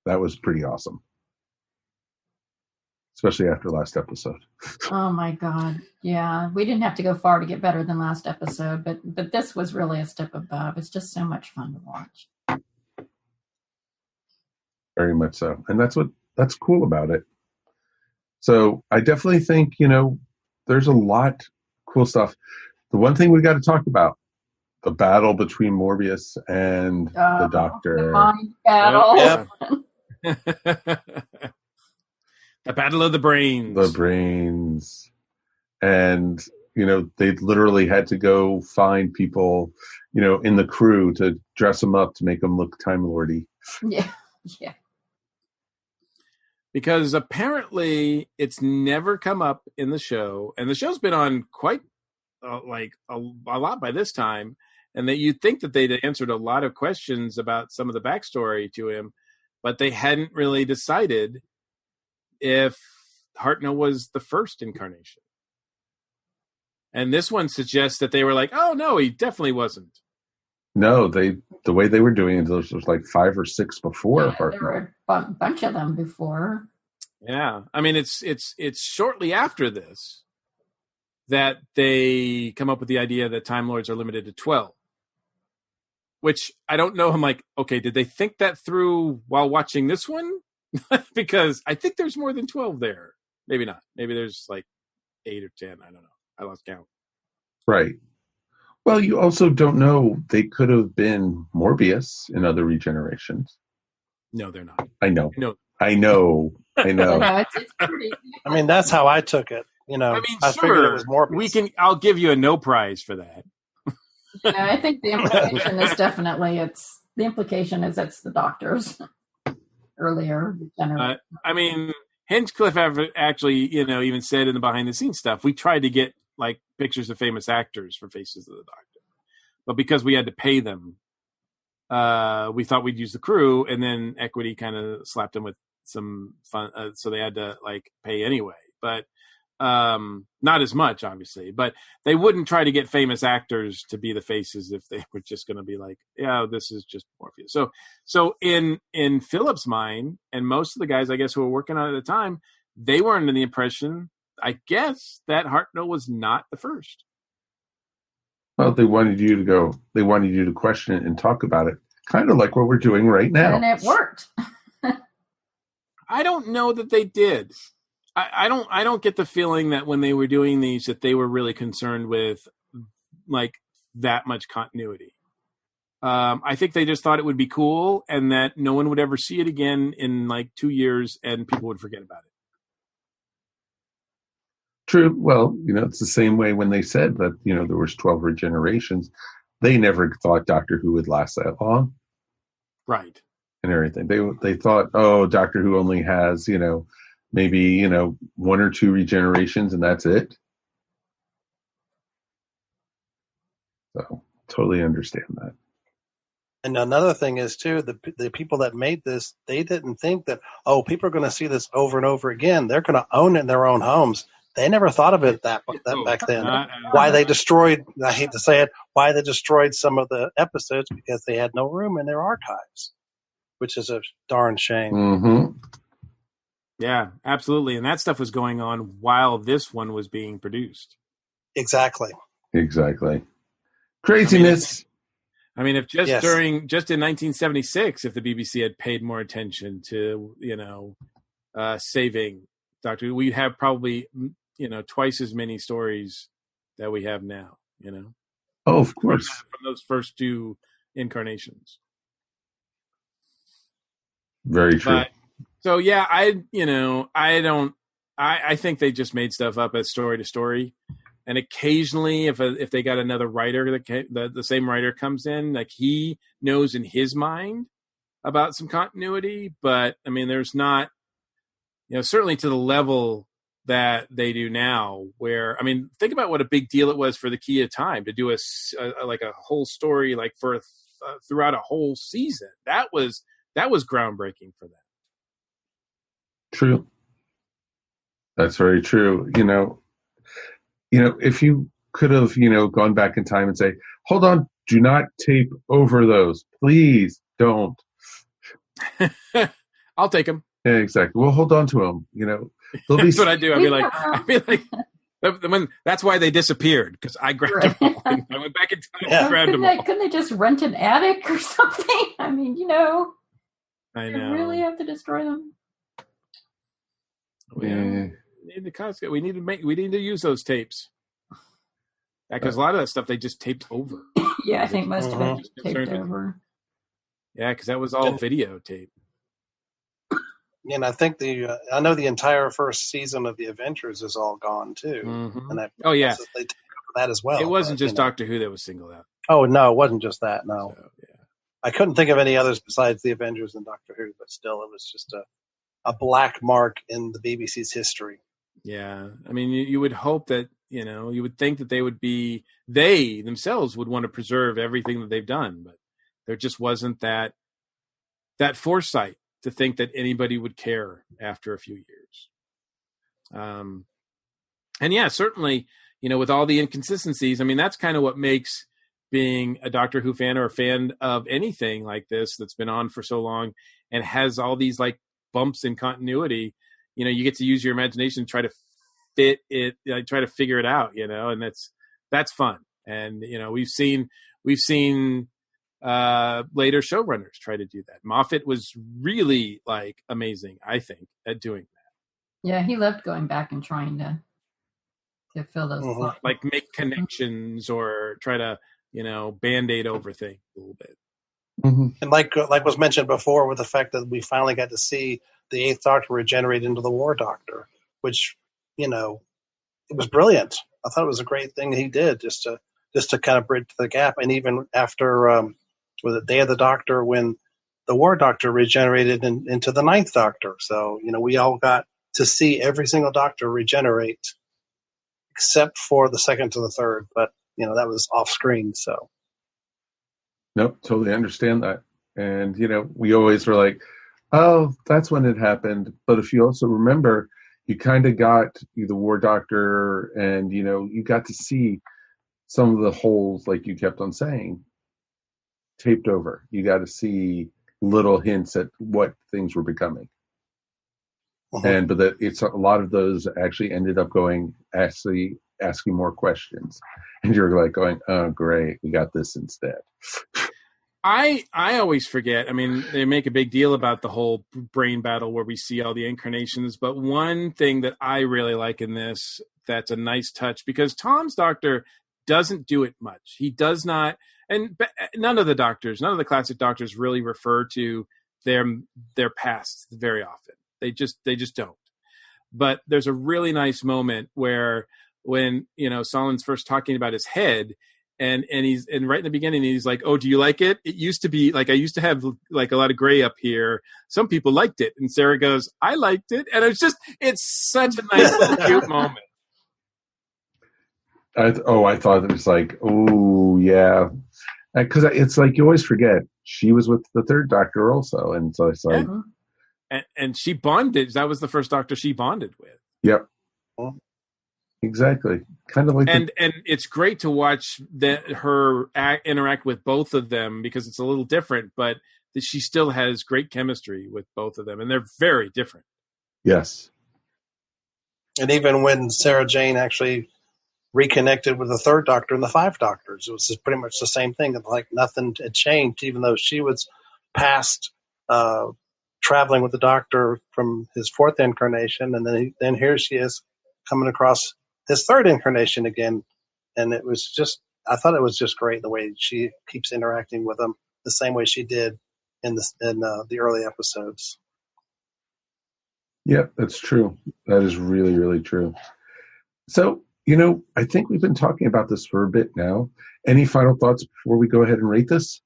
that was pretty awesome. Especially after last episode. Oh my God. Yeah. We didn't have to go far to get better than last episode, but this was really a step above. It's just so much fun to watch. Very much so. And that's cool about it. So I definitely think, there's a lot cool stuff. The one thing we got to talk about, the battle between Morbius and the Doctor. The mind battle. Yeah. The battle of the brains. The brains. And, they literally had to go find people, in the crew to dress them up to make them look Time Lordy. Yeah. Yeah. Because apparently it's never come up in the show. And the show's been on quite a lot by this time. And that you'd think that they'd answered a lot of questions about some of the backstory to him. But they hadn't really decided if Hartnell was the first incarnation. And this one suggests that they were like, oh, no, he definitely wasn't. No, the way they were doing it, there was like 5 or 6 before Hartnell. There were a bunch of them before. Yeah. I mean, it's shortly after this that they come up with the idea that Time Lords are limited to 12. Which I don't know. I'm like, okay, did they think that through while watching this one? Because I think there's more than 12 there. Maybe not. Maybe there's like 8 or 10. I don't know. I lost count. Right. Well, you also don't know. They could have been Morbius in other regenerations. No, they're not. I know. No. I know. No, it's pretty. I mean, that's how I took it. I figured it was Morbius. I'll give you a no prize for that. Yeah, I think the implication is definitely it's the Doctors. Earlier. I mean, Hinchcliffe actually, even said in the behind the scenes stuff, we tried to get like pictures of famous actors for Faces of the Doctor. But because we had to pay them, we thought we'd use the crew, and then Equity kind of slapped them with some fun. So they had to like pay anyway, but not as much, obviously. But they wouldn't try to get famous actors to be the faces if they were just going to be like, yeah, this is just Morpheus. So in Philip's mind, and most of the guys, I guess, who were working on it at the time, they were under the impression, I guess, that Hartnell was not the first. Well, they wanted you to question it and talk about it, kind of like what we're doing right now. And it worked. I don't know that they did. I don't get the feeling that when they were doing these that they were really concerned with like that much continuity. I think they just thought it would be cool and that no one would ever see it again in like 2 years and people would forget about it. True. Well, it's the same way when they said that, there was 12 regenerations. They never thought Doctor Who would last that long. Right. And everything. They thought, oh, Doctor Who only has, maybe, 1 or 2 regenerations and that's it. So totally understand that. And another thing is too, the people that made this, they didn't think that, people are going to see this over and over again. They're going to own it in their own homes. They never thought of it that back then. Why they destroyed, I hate to say it, why they destroyed some of the episodes, because they had no room in their archives, which is a darn shame. Mm-hmm. Yeah, absolutely. And that stuff was going on while this one was being produced. Exactly. Craziness. I mean, if just Yes. just in 1976, if the BBC had paid more attention to, saving Doctor Who, we'd have probably, twice as many stories that we have now, Oh, of course. From those first two incarnations. Very true. But, so, yeah, I think they just made stuff up as story to story. And occasionally, if they got another writer, the same writer comes in, like he knows in his mind about some continuity. But I mean, there's not, certainly to the level that they do now. Where I mean, think about what a big deal it was for the Key of Time to do a whole story like for throughout a whole season. That was groundbreaking for them. True. That's very true. If you could have, gone back in time and say, hold on, do not tape over those. Please don't. I'll take them. Yeah, exactly. We'll hold on to them. That's what I do. I'd be like, that's why they disappeared, because I grabbed them all. I went back in time and grabbed them all. Couldn't they just rent an attic or something? I mean, I you know. really have to destroy them. Yeah. We need to use those tapes. Because a lot of that stuff they just taped over. Yeah, I think most of it just taped over. Yeah, because that was all videotape. And I think I know the entire first season of the Avengers is all gone too. Mm-hmm. And yeah, they took that as well. It wasn't just Doctor Who that was singled out. Oh no, it wasn't just that. No, So, yeah. I couldn't think of any others besides the Avengers and Doctor Who, but still, it was just a black mark in the BBC's history. Yeah, I mean, you would hope that you would think that they themselves would want to preserve everything that they've done, but there just wasn't that foresight to think that anybody would care after a few years. And yeah, certainly, with all the inconsistencies, I mean, that's kind of what makes being a Doctor Who fan or a fan of anything like this that's been on for so long and has all these like bumps in continuity. You get to use your imagination and try to fit it, try to figure it out, and that's fun. And, we've seen later showrunners try to do that. Moffat was really like amazing, I think, at doing that. Yeah, he loved going back and trying to fill those slots. Like make connections or try to, Band-Aid over things a little bit. Mm-hmm. And like was mentioned before, with the fact that we finally got to see the Eighth Doctor regenerate into the War Doctor, which, it was brilliant. I thought it was a great thing he did just to kind of bridge the gap. And even after with the Day of the Doctor, when the War Doctor regenerated into the Ninth Doctor. So, we all got to see every single Doctor regenerate except for the second to the third. But, that was off screen. So. Nope, totally understand that. And, we always were like, oh, that's when it happened. But if you also remember, you kind of got the War Doctor and, you got to see some of the holes, like you kept on saying, taped over. You got to see little hints at what things were becoming. Uh-huh. But that it's a lot of those actually ended up asking more questions. And you're like going, oh, great, we got this instead. I always forget. I mean, they make a big deal about the whole brain battle where we see all the incarnations. But one thing that I really like in this, that's a nice touch, because Tom's Doctor doesn't do it much. He does not, and none of the classic Doctors really refer to their past very often. They just don't. But there's a really nice moment where when, Solomon's first talking about his head, and right in the beginning, he's like, oh, do you like it? It used to be like, I used to have like a lot of gray up here. Some people liked it. And Sarah goes, I liked it. And it's such a nice little cute moment. I thought it was like, oh yeah. Because it's like you always forget she was with the third Doctor also, and so it's like, and she bonded. That was the first Doctor she bonded with. Yep. Exactly. Kind of like, and it's great to watch her interact with both of them because it's a little different, but she still has great chemistry with both of them, and they're very different. Yes. And even when Sarah Jane actually reconnected with the third Doctor and the five Doctors, it was pretty much the same thing. Like nothing had changed, even though she was past traveling with the Doctor from his fourth incarnation, and then here she is coming across his third incarnation again. And it was just, I thought it was just great the way she keeps interacting with him the same way she did in the early episodes. Yep, that's true. That is really, really true. So, I think we've been talking about this for a bit now. Any final thoughts before we go ahead and rate this?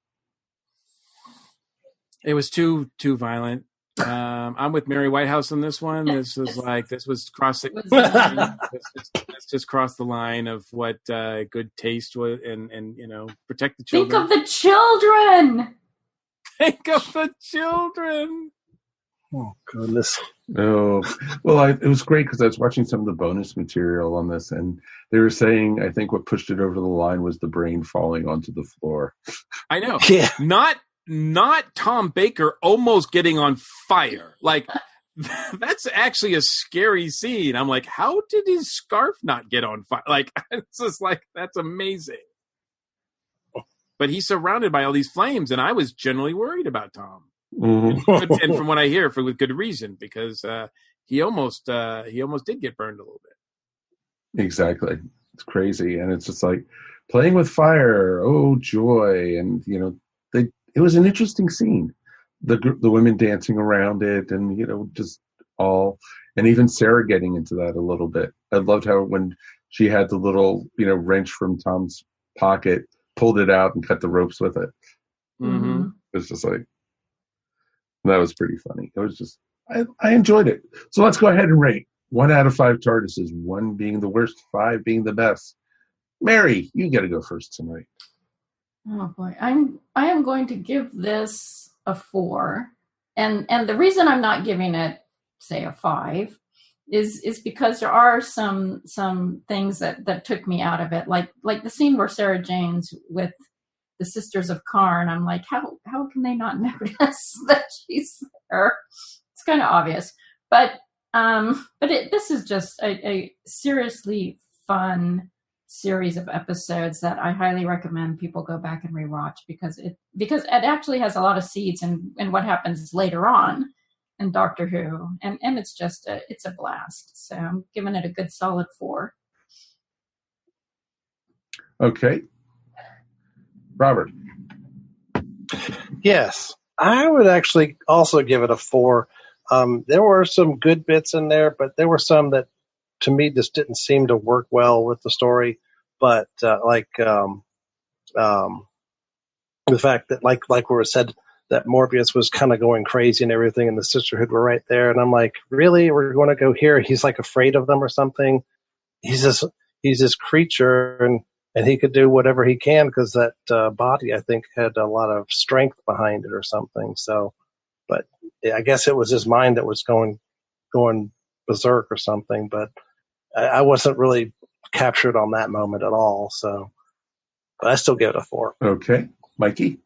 It was too violent. I'm with Mary Whitehouse on this one. This was crossing. Let's just cross the line of what good taste was, and protect the children. Think of the children. Think of the children. Oh goodness. Oh, well, it was great because I was watching some of the bonus material on this, and they were saying I think what pushed it over the line was the brain falling onto the floor. I know. Yeah. Not Tom Baker almost getting on fire. Like, that's actually a scary scene. I'm like, how did his scarf not get on fire? Like, it's just like, that's amazing. But he's surrounded by all these flames, and I was generally worried about Tom. Mm-hmm. And from what I hear, with good reason, because he almost did get burned a little bit. Exactly. It's crazy. And it's just like playing with fire. Oh, joy. And, it was an interesting scene. The women dancing around it, and just all, and even Sarah getting into that a little bit. I loved how when she had the little wrench from Tom's pocket, pulled it out and cut the ropes with it. Mm-hmm. It's just like, that was pretty funny. It was just, I enjoyed it. So let's go ahead and rate 1 out of 5 TARDISes, 1 being the worst, 5 being the best. Mary, you got to go first tonight. Oh boy, I am going to give this a 4, and the reason I'm not giving it, say, a 5, is because there are some things that took me out of it, like the scene where Sarah Jane's with the Sisters of Karn. I'm like, how can they not notice that she's there? It's kind of obvious, but this is just a seriously fun series of episodes that I highly recommend people go back and rewatch because it actually has a lot of seeds in what happens later on in Doctor Who, and it's just it's a blast. So I'm giving it a good solid 4. Okay, Robert. Yes, I would actually also give it a 4. There were some good bits in there, but there were some that to me just didn't seem to work well with the story. But the fact that like where it said that Morbius was kind of going crazy and everything, and the Sisterhood were right there, and I'm like, really, we're going to go here? He's like afraid of them or something. He's this creature, and he could do whatever he can because that body, I think, had a lot of strength behind it or something. So, but I guess it was his mind that was going berserk or something. But I wasn't really captured on that moment at all. So, but I still give it a 4. Okay, Mikey.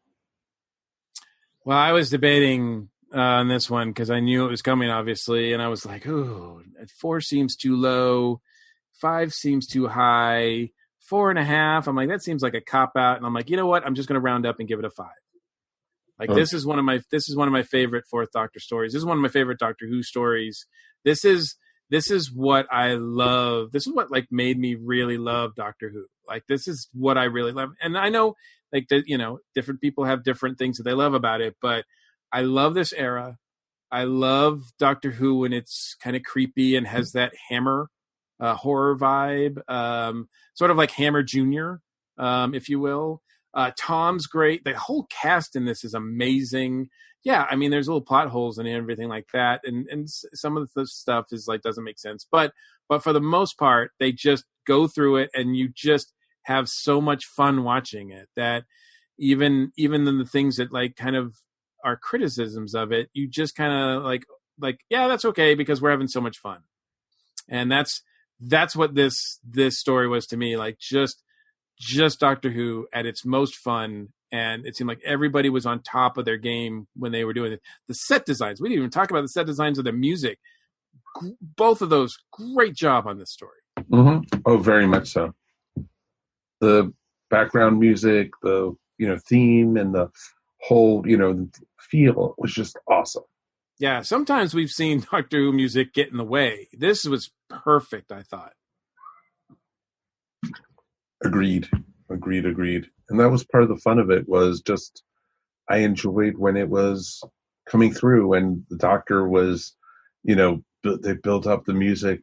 Well, I was debating on this one because I knew it was coming, obviously, and I was like, "Ooh, 4 seems too low, 5 seems too high, 4.5." I'm like, that seems like a cop out, and I'm like, you know what? I'm just going to round up and give it a 5. Like this is one of my favorite Fourth Doctor stories. This is one of my favorite Doctor Who stories. This is what I love. This is what made me really love Doctor Who. Like this is what I really love. And I know different people have different things that they love about it, but I love this era. I love Doctor Who when it's kind of creepy and has that Hammer horror vibe, sort of like Hammer Jr., if you will. Tom's great. The whole cast in this is amazing. Yeah, I mean, there's little plot holes and everything like that, and some of the stuff is doesn't make sense. But for the most part, they just go through it, and you just have so much fun watching it that even in the things that like kind of are criticisms of it, you just kind of like, yeah, that's okay because we're having so much fun. And that's what this story was to me, like just Doctor Who at its most fun. And it seemed like everybody was on top of their game when they were doing it. The set designs, we didn't even talk about the set designs of the music. Both of those, great job on this story. Mm-hmm. Oh, very much so. The background music, the theme, and the whole feel was just awesome. Yeah, sometimes we've seen Doctor Who music get in the way. This was perfect, I thought. Agreed. And that was part of the fun of it, was just I enjoyed when it was coming through and the Doctor was, they built up the music,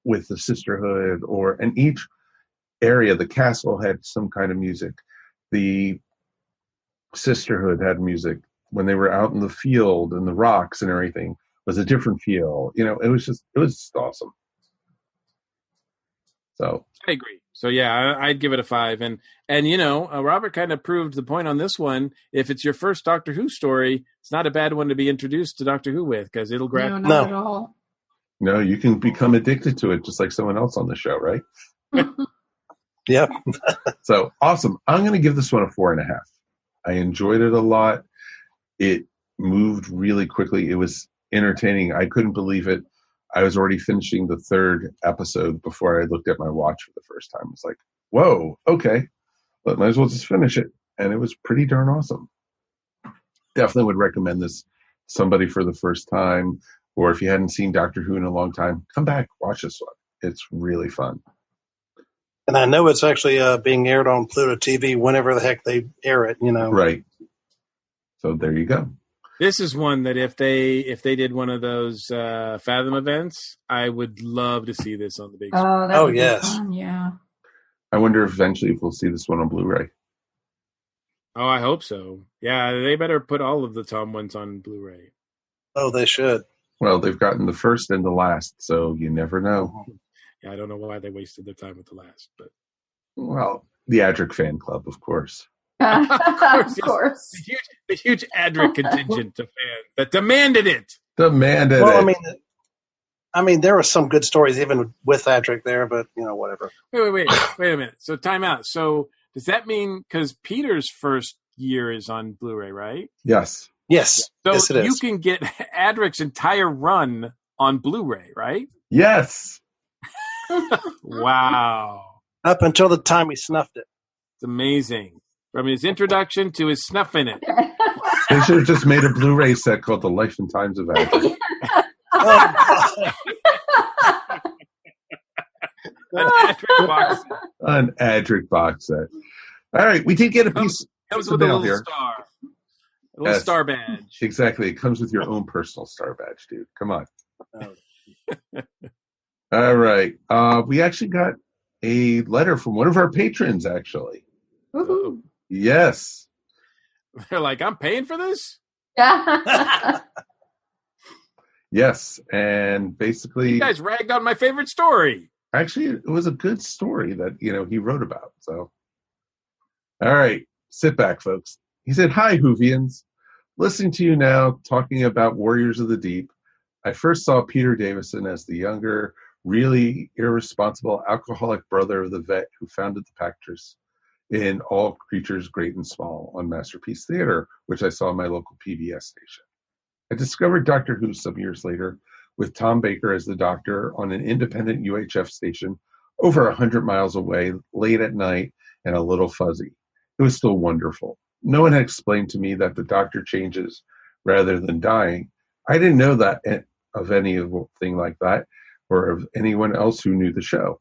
with the sisterhood, and each area, the castle had some kind of music. The sisterhood had music. When they were out in the field and the rocks and everything was a different feel. It was just awesome. So I agree. So yeah, I'd give it a 5. And Robert kind of proved the point on this one. If it's your first Doctor Who story, it's not a bad one to be introduced to Doctor Who with, because it'll grab. No, not at all. No, you can become addicted to it just like someone else on the show, right? Yep. So awesome. I'm going to give this one a 4.5. I enjoyed it a lot. It moved really quickly. It was entertaining. I couldn't believe it. I was already finishing the 3rd episode before I looked at my watch for the first time. It's like, whoa, okay, but might as well just finish it. And it was pretty darn awesome. Definitely would recommend this to somebody for the first time, or if you hadn't seen Doctor Who in a long time, come back, watch this one. It's really fun. And I know it's actually being aired on Pluto TV whenever the heck they air it, Right. So there you go. This is one that if they did one of those Fathom events, I would love to see this on the big screen. Oh, that would be yes. fun, yeah. I wonder if eventually we'll see this one on Blu-ray. Oh, I hope so. Yeah, they better put all of the Tom ones on Blu-ray. Oh, they should. Well, they've gotten the first and the last, so you never know. Yeah, I don't know why they wasted their time with the last, but well, the Adric fan club, of course. Of course. The huge Adric contingent of fans that demanded it. Well, I mean, there were some good stories even with Adric there, but whatever. Wait a minute. So time out. So does that mean, because Peter's first year is on Blu-ray, right? Yes. Yes. So yes, it is. you can get Adric's entire run on Blu-ray, right? Yes. Wow. Up until the time he snuffed it. It's amazing. From his introduction to his snuff in it. They should have just made a Blu-ray set called The Life and Times of Adric. An Adric box set. All right, we did get a piece. Comes of with a mail little here. star. A little star badge. Exactly. It comes with your own personal star badge, dude. Come on. All right. We actually got a letter from one of our patrons, actually. Woohoo. Yes. They're like, I'm paying for this? Yes. And basically, you guys ragged on my favorite story. Actually, it was a good story that, he wrote about. So, all right. Sit back, folks. He said, "Hi, Whovians. Listening to you now talking about Warriors of the Deep, I first saw Peter Davison as the younger, really irresponsible, alcoholic brother of the vet who founded the Pactors in All Creatures Great and Small on Masterpiece Theater, which I saw on my local PBS station. I discovered Doctor Who some years later with Tom Baker as the Doctor on an independent UHF station over 100 miles away, late at night and a little fuzzy. It was still wonderful. No one had explained to me that the Doctor changes rather than dying. I didn't know that of anything like that or of anyone else who knew the show.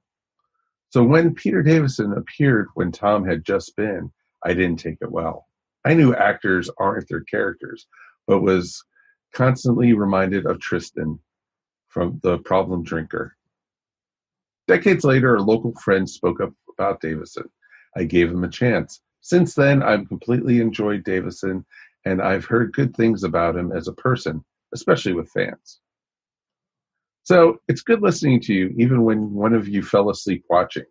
So when Peter Davison appeared when Tom had just been, I didn't take it well. I knew actors aren't their characters, but was constantly reminded of Tristan from The Problem Drinker. Decades later, a local friend spoke up about Davison. I gave him a chance. Since then, I've completely enjoyed Davison, and I've heard good things about him as a person, especially with fans. So it's good listening to you, even when one of you fell asleep watching.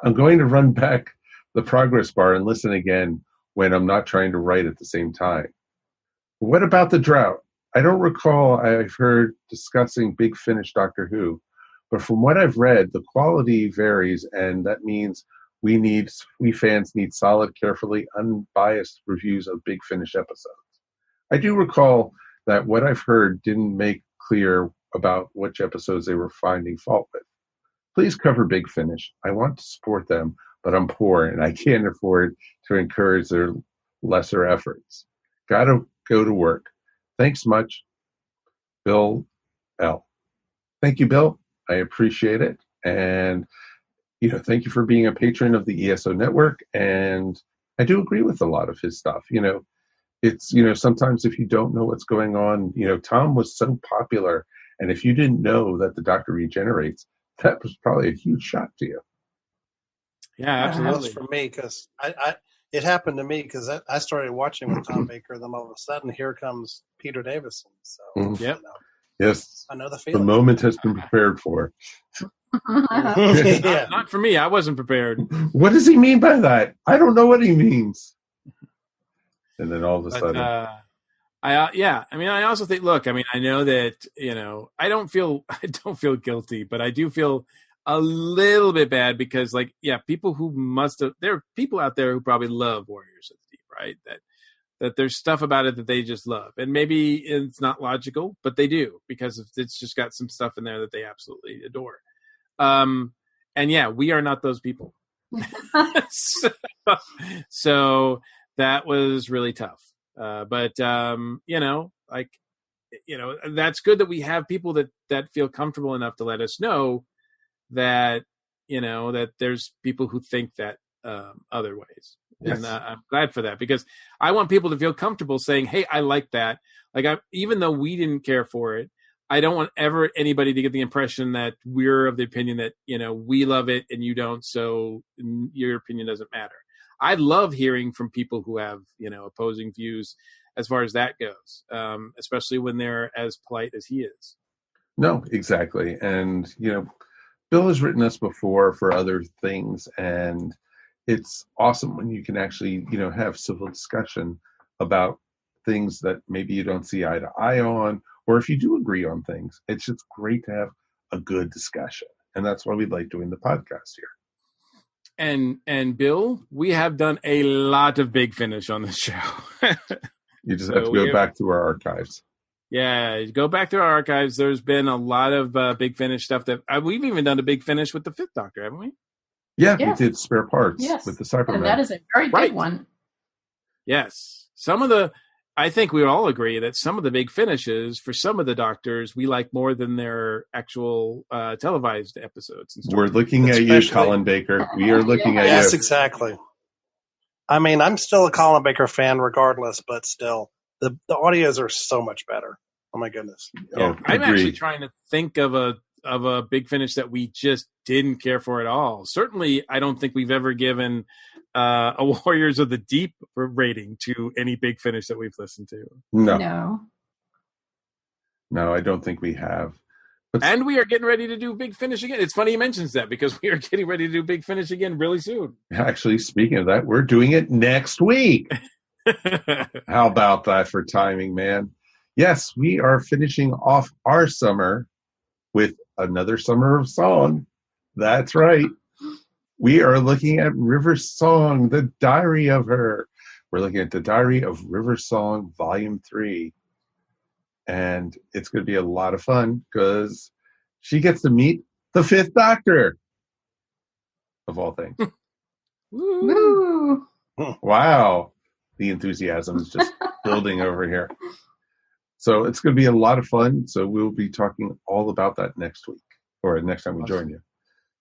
I'm going to run back the progress bar and listen again when I'm not trying to write at the same time. What about the drought? I don't recall I've heard discussing Big Finish Doctor Who, but from what I've read, the quality varies, and that means we fans need solid, carefully unbiased reviews of Big Finish episodes. I do recall that what I've heard didn't make clear about which episodes they were finding fault with. Please cover Big Finish. I want to support them, but I'm poor and I can't afford to encourage their lesser efforts. Gotta go to work. Thanks much, Bill L. Thank you, Bill. I appreciate it. And, thank you for being a patron of the ESO network. And I do agree with a lot of his stuff. It's, sometimes if you don't know what's going on, Tom was so popular. And if you didn't know that the Doctor regenerates, that was probably a huge shock to you. Yeah, absolutely. That was for me because it happened to me because I started watching with Tom Baker, and then all of a sudden here comes Peter Davison. So Yep. Yes, I know the the feeling. moment has been prepared for. Yeah. Not for me. I wasn't prepared. What does he mean by that? I don't know what he means. And then all of a sudden, I also think. Look, I know that I don't feel guilty, but I do feel a little bit bad because, people who there are people out there who probably love Warriors of the Deep, right? That there's stuff about it that they just love, and maybe it's not logical, but they do because it's just got some stuff in there that they absolutely adore. And yeah, we are not those people. So that was really tough. But that's good that we have people that feel comfortable enough to let us know that, that there's people who think that other ways. Yes. And I'm glad for that because I want people to feel comfortable saying, hey, I like that. Even though we didn't care for it, I don't want anybody to get the impression that we're of the opinion that, we love it and you don't, so your opinion doesn't matter. I love hearing from people who have, opposing views as far as that goes, especially when they're as polite as he is. No, exactly. And, Bill has written us before for other things, and it's awesome when you can actually, have civil discussion about things that maybe you don't see eye to eye on, or if you do agree on things. It's just great to have a good discussion. And that's why we like doing the podcast here. And Bill, we have done a lot of Big Finish on this show. You just have to go back through our archives. Yeah, go back through our archives. There's been a lot of Big Finish stuff that we've even done a Big Finish with the Fifth Doctor, haven't we? Yeah, Yes. we did Spare Parts with the Cybermen. And that is a very big one. Yes. I think we all agree that some of the Big Finishes for some of the Doctors we like more than their actual televised episodes. And we're looking at you, Colin Baker. We are looking at you. Yes, exactly. I'm still a Colin Baker fan regardless, but still, the audios are so much better. Oh my goodness. Yeah. I'm actually trying to think of a Big Finish that we just didn't care for at all. Certainly, I don't think we've ever given a Warriors of the Deep rating to any Big Finish that we've listened to. No, I don't think we have. And we are getting ready to do Big Finish again. It's funny he mentions that because we are getting ready to do Big Finish again really soon. Actually, speaking of that, we're doing it next week. How about that for timing, man? Yes, we are finishing off our summer with another Summer of Song. That's right. We are looking at River Song, the diary of her. We're looking at the Diary of River Song, Volume 3. And it's going to be a lot of fun because she gets to meet the Fifth Doctor, of all things. Woo! Wow. The enthusiasm is just building over here. So it's going to be a lot of fun. So we'll be talking all about that next week or next time we join you.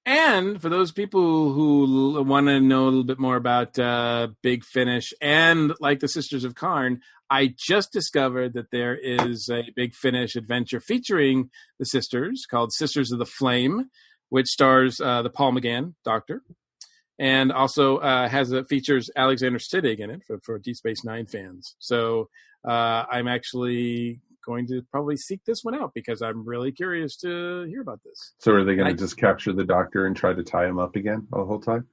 And for those people who want to know a little bit more about Big Finish and like the Sisters of Karn, I just discovered that there is a Big Finish adventure featuring the sisters called Sisters of the Flame, which stars the Paul McGann Doctor, and also features Alexander Siddig in it for Deep Space Nine fans. So I'm actually going to probably seek this one out because I'm really curious to hear about this. So are they going to just capture the Doctor and try to tie him up again the whole time?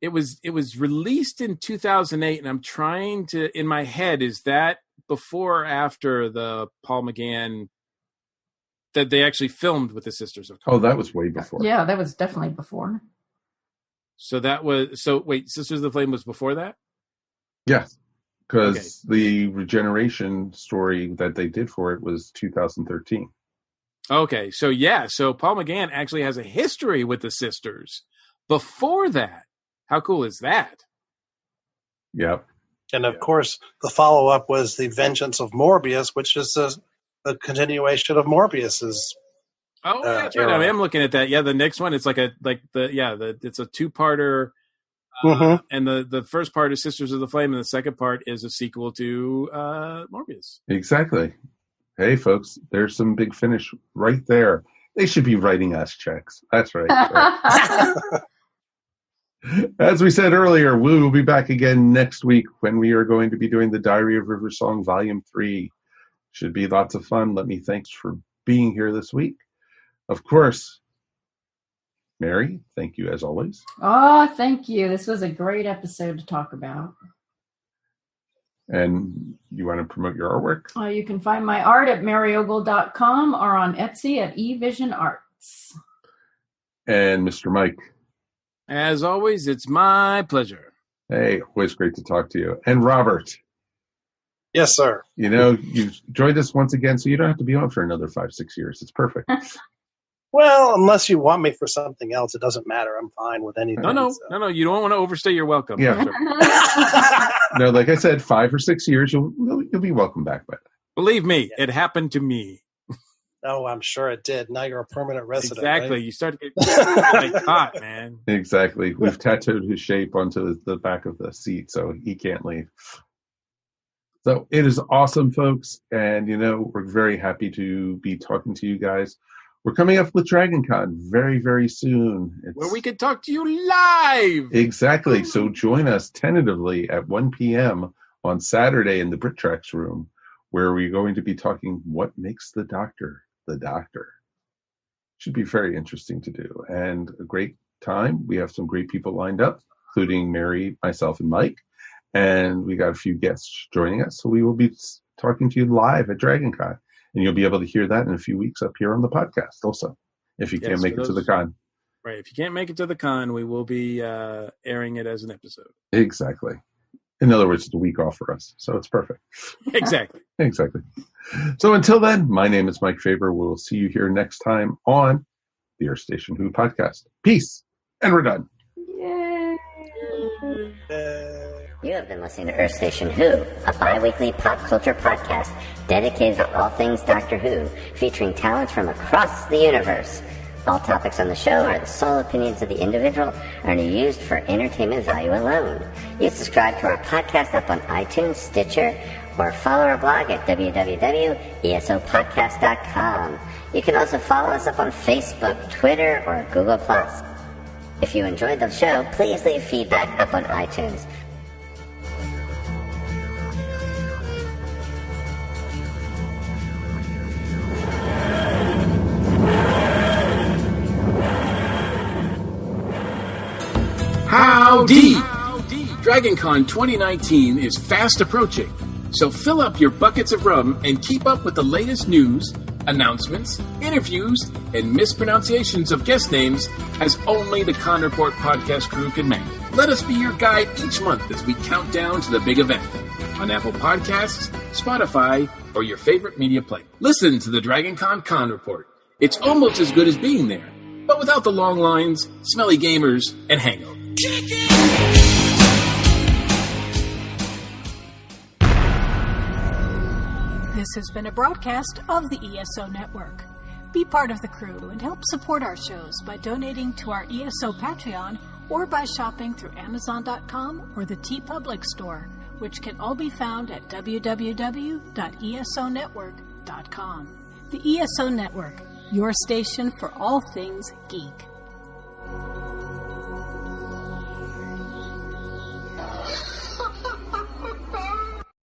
It was released in 2008, and I'm trying to, in my head, is that before or after the Paul McGann that they actually filmed with the Sisters of Karn? Oh, that was way before. Yeah, that was definitely before. So wait, Sisters of the Flame was before that? Yes, because the regeneration story that they did for it was 2013. Okay, so Paul McGann actually has a history with the Sisters before that. How cool is that? Yep. And of course, the follow-up was The Vengeance of Morbius, which is a continuation of Morbius's. Oh, that's right. I am looking at that. Yeah, the next one, it's it's a two-parter, and the first part is Sisters of the Flame, and the second part is a sequel to Morbius. Exactly. Hey, folks, there's some Big Finish right there. They should be writing us checks. That's right. As we said earlier, we will be back again next week when we are going to be doing the Diary of River Song Volume 3. Should be lots of fun. Let me thanks for being here this week. Of course, Mary, thank you as always. Oh, thank you. This was a great episode to talk about. And you want to promote your artwork? You can find my art at maryogle.com or on Etsy at eVision Arts. And Mr. Mike. As always, it's my pleasure. Hey, always great to talk to you. And Robert. Yes, sir. You know, you've joined us once again, so you don't have to be on for another 5-6 years. It's perfect. Well, unless you want me for something else, it doesn't matter. I'm fine with anything. No. You don't want to overstay your welcome. Yeah. No, like I said, 5 or 6 years, you'll be welcome back by then. Believe me, it happened to me. Oh, I'm sure it did. Now you're a permanent resident. Exactly. Right? You start to get hot, man. Exactly. We've tattooed his shape onto the back of the seat, so he can't leave. So it is awesome, folks. And, you know, we're very happy to be talking to you guys. We're coming up with DragonCon very, very soon. Where we can talk to you live. Exactly. So join us tentatively at 1 p.m. on Saturday in the BritTrex room, where we're going to be talking what makes the Doctor the Doctor. Should be very interesting to do and a great time. We have some great people lined up, including Mary, myself, and Mike. And we got a few guests joining us. So we will be talking to you live at DragonCon. And you'll be able to hear that in a few weeks up here on the podcast also, if you can't make it to the con. Right. If you can't make it to the con, we will be airing it as an episode. Exactly. In other words, it's a week off for us. So it's perfect. Exactly. Exactly. So until then, my name is Mike Faber. We'll see you here next time on the Earth Station Who podcast. Peace. And we're done. Yay. You have been listening to Earth Station Who, a bi-weekly pop culture podcast dedicated to all things Doctor Who, featuring talents from across the universe. All topics on the show are the sole opinions of the individual and are used for entertainment value alone. You subscribe to our podcast up on iTunes, Stitcher, or follow our blog at www.esopodcast.com. You can also follow us up on Facebook, Twitter, or Google+. If you enjoyed the show, please leave feedback up on iTunes. Howdy! DragonCon 2019 is fast approaching, so fill up your buckets of rum and keep up with the latest news, announcements, interviews, and mispronunciations of guest names as only the Con Report podcast crew can make. Let us be your guide each month as we count down to the big event on Apple Podcasts, Spotify, or your favorite media player. Listen to the DragonCon Con Report. It's almost as good as being there, but without the long lines, smelly gamers, and hangovers. This has been a broadcast of the ESO Network. Be part of the crew and help support our shows by donating to our ESO Patreon or by shopping through Amazon.com or the TeePublic store, which can all be found at www.esonetwork.com. The ESO Network, your station for all things geek.